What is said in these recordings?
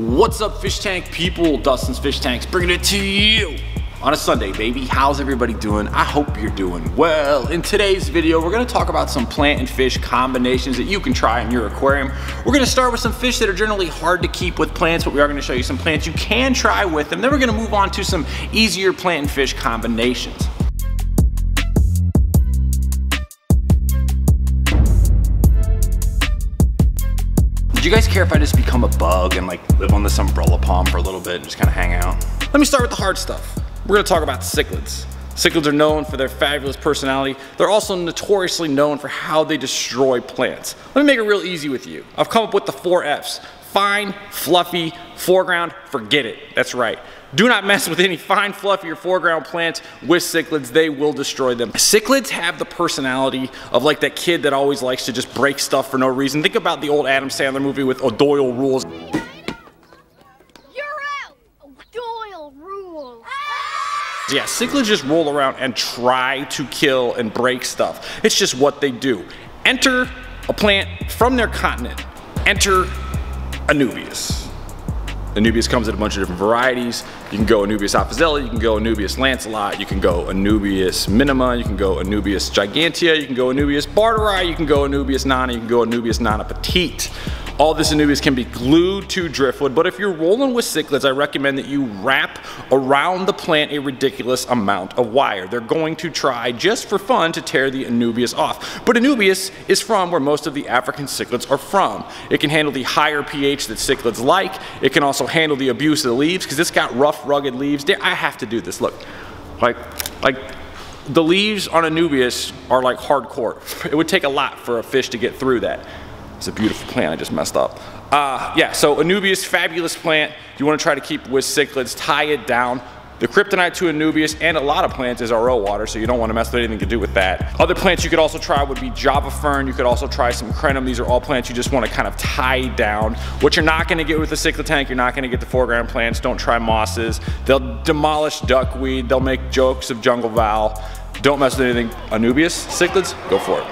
What's up, fish tank people? Dustin's Fish Tanks bringing it to you on a Sunday, baby. How's everybody doing? I hope you're doing well. In today's video, we're gonna talk about some plant and fish combinations that you can try in your aquarium. We're gonna start with some fish that are generally hard to keep with plants, but we are gonna show you some plants you can try with them. Then we're gonna move on to some easier plant and fish combinations. Would you guys care if I just become a bug and like live on this umbrella palm for a little bit and just kind of hang out? Let me start with the hard stuff. We're gonna talk about cichlids. Cichlids are known for their fabulous personality. They're also notoriously known for how they destroy plants. Let me make it real easy with you. I've come up with the 4 Fs. Fine, fluffy, foreground, forget it. That's right. Do not mess with any fine, fluffy, or foreground plants with cichlids. They will destroy them. Cichlids have the personality of like that kid that always likes to just break stuff for no reason. Think about the old Adam Sandler movie with O'Doyle rules. You're out! O'Doyle rules! Yeah, cichlids just roll around and try to kill and break stuff. It's just what they do. Enter a plant from their continent. Enter ANUBIAS. ANUBIAS comes in a bunch of different varieties. You can go ANUBIAS aphyzella, you can go ANUBIAS lanceolate, you can go ANUBIAS minima, you can go ANUBIAS gigantea, you can go ANUBIAS barteri, you can go ANUBIAS nana, you can go ANUBIAS nana petite. All this ANUBIAS can be glued to driftwood, but if you're rolling with cichlids, I recommend that you wrap around the plant a ridiculous amount of wire. They're going to try, just for fun, to tear the ANUBIAS off. But ANUBIAS is from where most of the African cichlids are from. It can handle the higher pH that cichlids like. It can also handle the abuse of the leaves, because it's got rough, rugged leaves. I have to do this, look. Like the leaves on ANUBIAS are like hardcore. It would take a lot for a fish to get through that. It's a beautiful plant, I just messed up. Yeah, so ANUBIAS, fabulous plant. You want to try to keep with cichlids, tie it down. The kryptonite to ANUBIAS and a lot of plants is RO water, so you don't want to mess with anything to do with that. Other plants you could also try would be Java fern. You could also try some CRINUM. These are all plants you just want to kind of tie down. What you're not going to get with the cichlid tank, you're not going to get the foreground plants. Don't try mosses. They'll demolish duckweed. They'll make jokes of jungle val. Don't mess with anything. ANUBIAS, cichlids, go for it.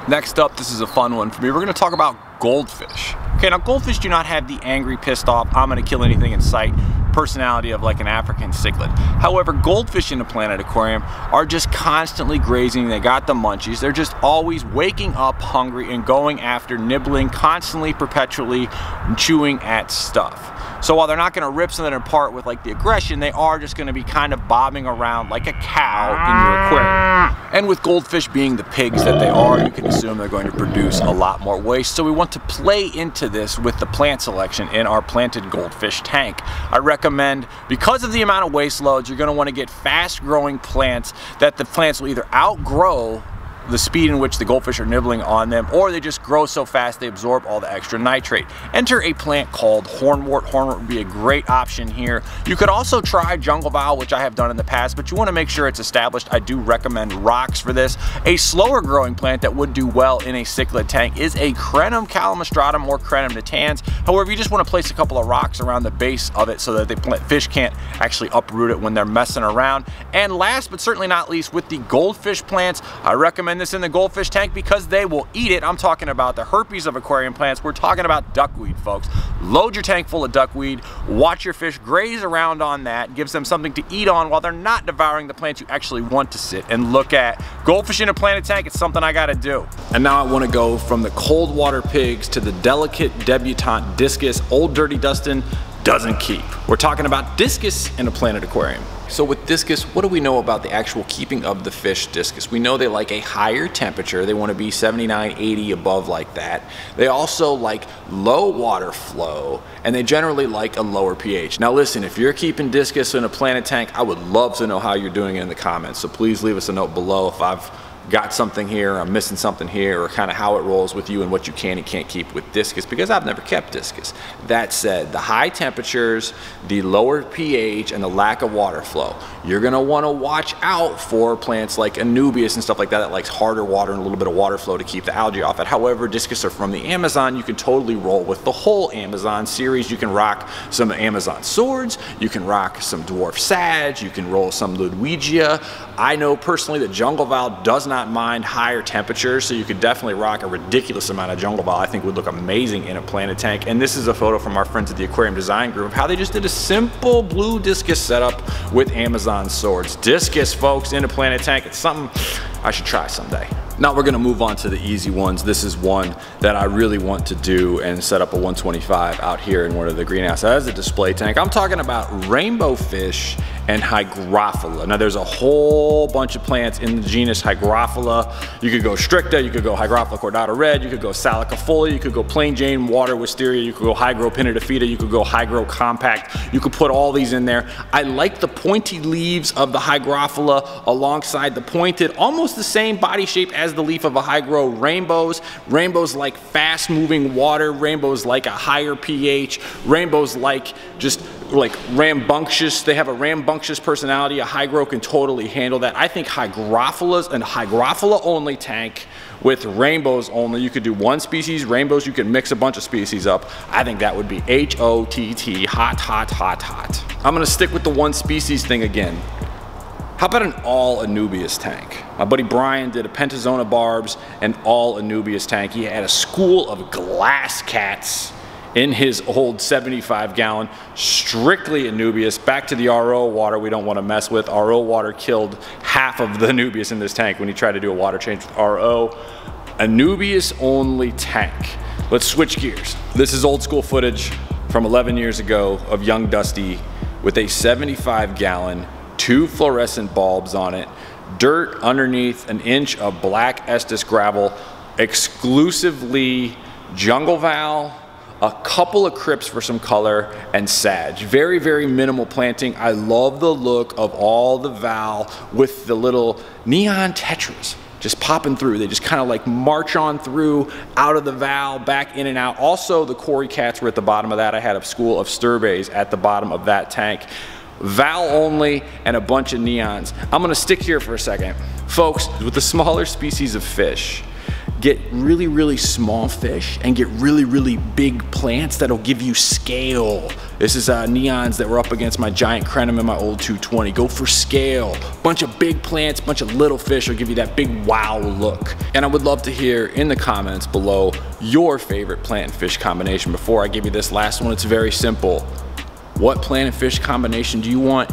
Next up, this is a fun one for me. We're gonna talk about goldfish. Okay, now goldfish do not have the angry, pissed off, I'm gonna kill anything in sight personality of like an African cichlid. However, goldfish in a Planet Aquarium are just constantly grazing. They got the munchies. They're just always waking up hungry and going after, nibbling, constantly, perpetually chewing at stuff. So while they're not gonna rip something apart with like the aggression, they are just gonna be kind of bobbing around like a cow in your aquarium. And with goldfish being the pigs that they are, you can assume they're going to produce a lot more waste. So we want to play into this with the plant selection in our planted goldfish tank. I recommend, because of the amount of waste loads, you're gonna wanna get fast growing plants that the plants will either outgrow the speed in which the goldfish are nibbling on them, or they just grow so fast they absorb all the extra nitrate. Enter a plant called hornwort. Hornwort would be a great option here. You could also try jungle val, which I have done in the past, but you want to make sure it's established. I do recommend rocks for this. A slower growing plant that would do well in a cichlid tank is a CRINUM CALAMISTRATUM or CRINUM NATANS. However, you just want to place a couple of rocks around the base of it so that the fish can't actually uproot it when they're messing around. And last but certainly not least, with the goldfish plants, I recommend this in the goldfish tank because they will eat it. I'm talking about the herpes of aquarium plants. We're talking about duckweed, folks. Load your tank full of duckweed, watch your fish graze around on that, gives them something to eat on while they're not devouring the plants you actually want to sit and look at. Goldfish in a planted tank, it's something I gotta do. And now I wanna go from the cold water pigs to the delicate debutante discus. Old dirty Dustin doesn't keep. We're talking about discus in a planted aquarium. So with discus, what do we know about the actual keeping of the fish discus? We know they like a higher temperature. They want to be 79, 80 above like that. They also like low water flow, and they generally like a lower pH. Now listen, if you're keeping discus in a planted tank, I would love to know how you're doing it in the comments. So please leave us a note below if I've got something here, I'm missing something here, or kind of how it rolls with you and what you can and can't keep with discus, because I've never kept discus. That said, the high temperatures, the lower pH, and the lack of water flow, you're gonna wanna watch out for plants like ANUBIAS and stuff like that likes harder water and a little bit of water flow to keep the algae off it. However, discus are from the Amazon. You can totally roll with the whole Amazon series. You can rock some Amazon swords, you can rock some dwarf sage, you can roll some Ludwigia. I know personally that Jungle Val does not mind higher temperatures, so you could definitely rock a ridiculous amount of Jungle Val. I think would look amazing in a planted tank. And this is a photo from our friends at the Aquarium Design Group of how they just did a simple blue discus setup with Amazon swords. Discus, folks, in a planted tank. It's something I should try someday. Now we're gonna move on to the easy ones. This is one that I really want to do and set up a 125 out here in one of the greenhouses as a display tank. I'm talking about rainbowfish and HYGROPHILA. Now there's a whole bunch of plants in the genus HYGROPHILA. You could go stricta, you could go HYGROPHILA cordata red, you could go salicafolia, you could go plain Jane water wisteria, you could go PINNATIFIDA, you could go hygro compact. You could put all these in there. I like the pointy leaves of the HYGROPHILA alongside the pointed, almost the same body shape as the leaf of a hygro rainbows. Rainbows like fast moving water, rainbows like a higher pH, rainbows like just like rambunctious. They have a rambunctious personality. A hygro can totally handle that. I think HYGROPHILA's and HYGROPHILA only tank with rainbows only. You could do one species, rainbows, you can mix a bunch of species up. I think that would be HOTT, hot, hot, hot, hot. I'm gonna stick with the one species thing again. How about an all ANUBIAS tank? My buddy Brian did a Pentazona barbs and all ANUBIAS tank. He had a school of glass cats in his old 75 gallon, strictly ANUBIAS. Back to the RO water we don't want to mess with. RO water killed half of the ANUBIAS in this tank when he tried to do a water change with RO. ANUBIAS only tank. Let's switch gears. This is old school footage from 11 years ago of young Dusty with a 75 gallon, 2 fluorescent bulbs on it, dirt underneath, an inch of black Estes gravel, exclusively Jungle Val, a couple of crypts for some color, and sag. Very, very minimal planting. I love the look of all the Val with the little neon tetras just popping through. They just kind of like march on through, out of the Val, back in and out. Also, the Cory cats were at the bottom of that. I had a school of sturbays at the bottom of that tank. Val only and a bunch of neons. I'm gonna stick here for a second. Folks, with the smaller species of fish, get really, really small fish and get really, really big plants that'll give you scale. This is neons that were up against my giant CRINUM in my old 220. Go for scale. Bunch of big plants, bunch of little fish will give you that big wow look. And I would love to hear in the comments below your favorite plant and fish combination. Before I give you this last one, it's very simple. What plant and fish combination do you want?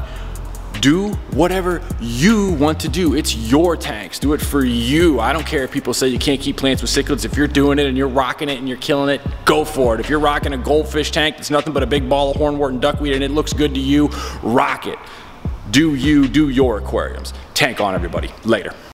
Do whatever you want to do. It's your tanks. Do it for you. I don't care if people say you can't keep plants with cichlids. If you're doing it and you're rocking it and you're killing it, go for it. If you're rocking a goldfish tank that's nothing but a big ball of hornwort and duckweed and it looks good to you, rock it. Do you, do your aquariums. Tank on, everybody. Later.